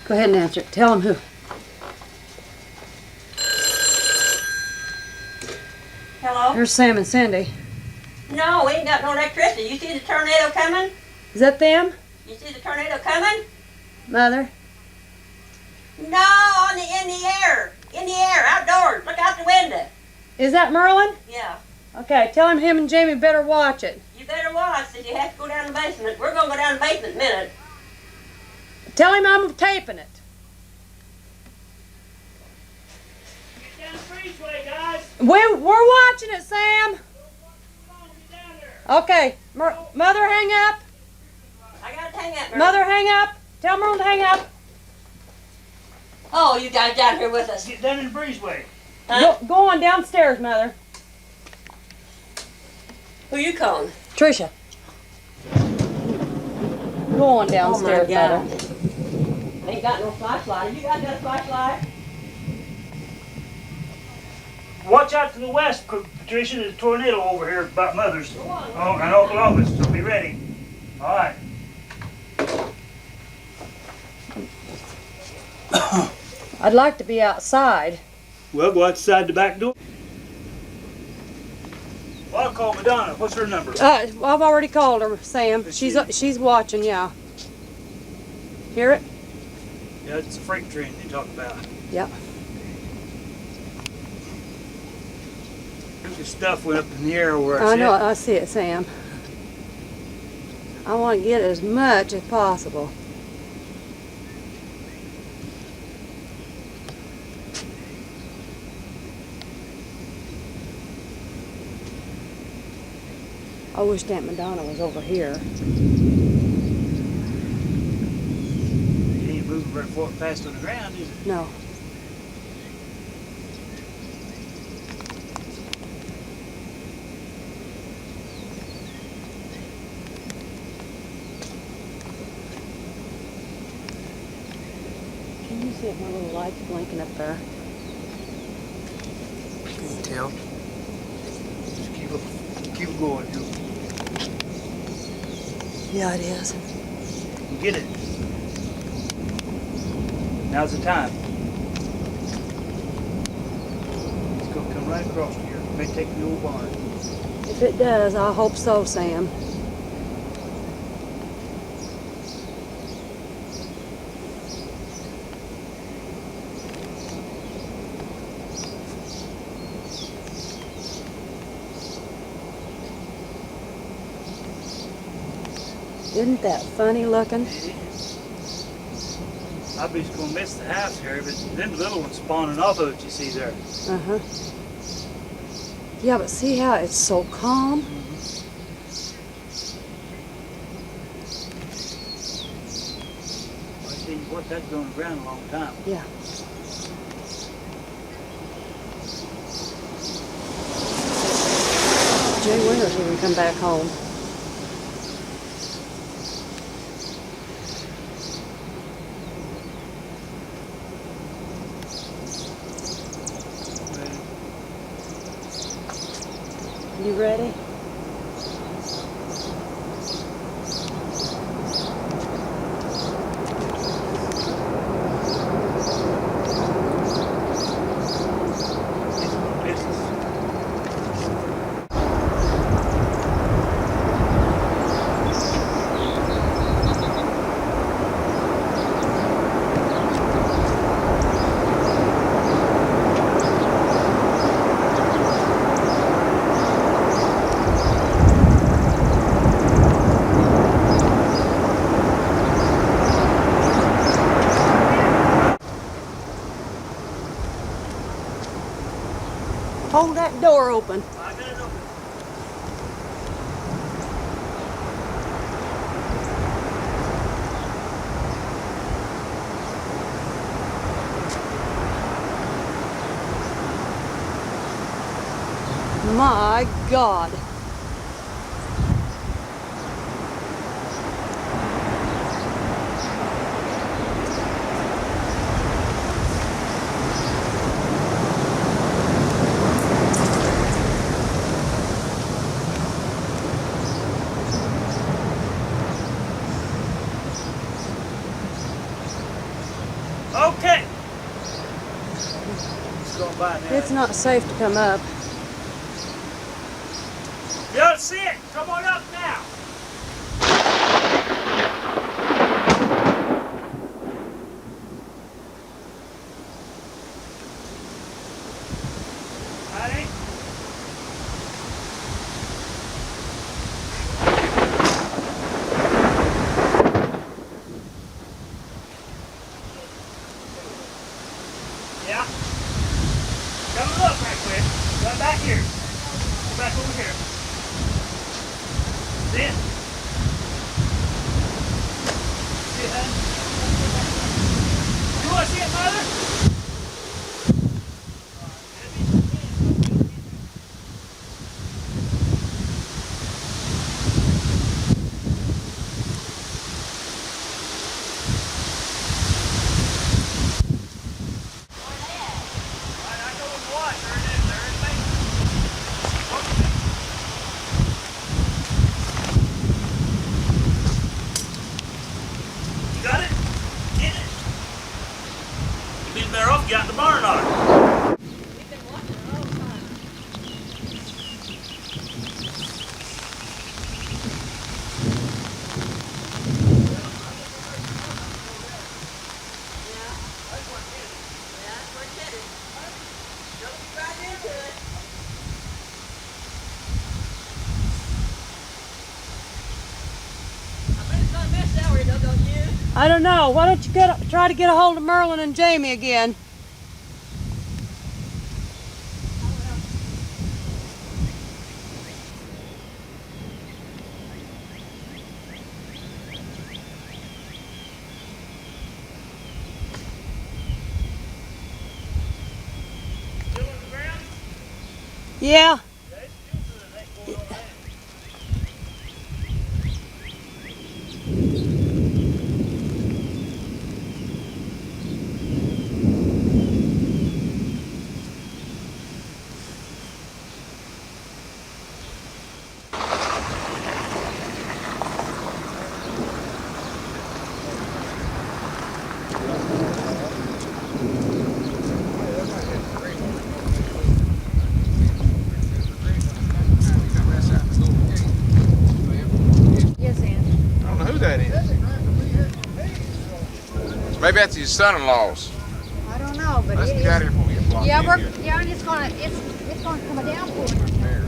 Go ahead and answer it. Tell him who. Hello? Here's Sam and Cindy. No, we ain't got no electricity. You see the tornado coming? Is that them? You see the tornado coming? Mother? No, in the air. In the air, outdoors. Look out the window. Is that Merlin? Yeah. Okay, tell him and Jamie better watch it. You better watch, that you have to go down the basement. We're going to go down the basement in a minute. Tell him I'm taping it. Get down the breezeway, guys. We're watching it, Sam. Come on, get down there. Okay, Mother, hang up. I got to hang up. Mother, hang up. Tell Merlin to hang up. Oh, you guys down here with us. Get down in the breezeway. Huh? Go on downstairs, Mother. Who you calling? Tricia. Go on downstairs, Mother. Ain't got no flashlight. You guys got a flashlight? Watch out to the west, Patricia. There's a tornado over here about Mother's. Oh, and Oklahoma, so be ready. All right. I'd like to be outside. Well, go outside the back door. Well, I'll call Madonna. What's her number? I've already called her, Sam. Is She's watching, yeah. Hear it? Yeah, it's a freight train they talk about. Yep. There's stuff went up in the air where I know, I see it, Sam. I want to get as much as possible. I wish Aunt Madonna was over here. It ain't moving very fast on the ground, is it? No. Can you see if my little light's blinking up there? Can you tell? Just keep it going. Yeah, it is. You get it. Now's the time. It's going to come right across here. It may take the old barn. If it does, I hope so, Sam. Isn't that funny looking? I'll be just going to miss the house here, but then the little one's spawning off of it, you see there. Uh-huh. Yeah, but see how it's so calm? I tell you what, that's been on the ground a long time. Yeah. Jay Winters when we come back home. You ready? Hold that door open. I got it open. My God. by now. It's not safe to come up. You ought to see it. Come on up now. Honey? Yeah? Come look right quick. Run back here. Go back over here. See it? See it, honey? You want to see it, Mother? Got it? Get it. You'd be better off if you got in the barn on it. We've been watching it all the time. Yeah, that's where it's headed. Don't be right into it. I bet it's gonna miss that way, though, don't you? I don't know. Why don't you try to get a hold of Merlin and Jamie again? Still in the ground? Yeah. Yeah, it's still good. It ain't going on down. Yes, Ann. I don't know who that is. Maybe that's his son-in-law's. I don't know, but Let's get out of here before we get blocked. yeah, in we're here. yeah, and it's gonna come a downpour. There.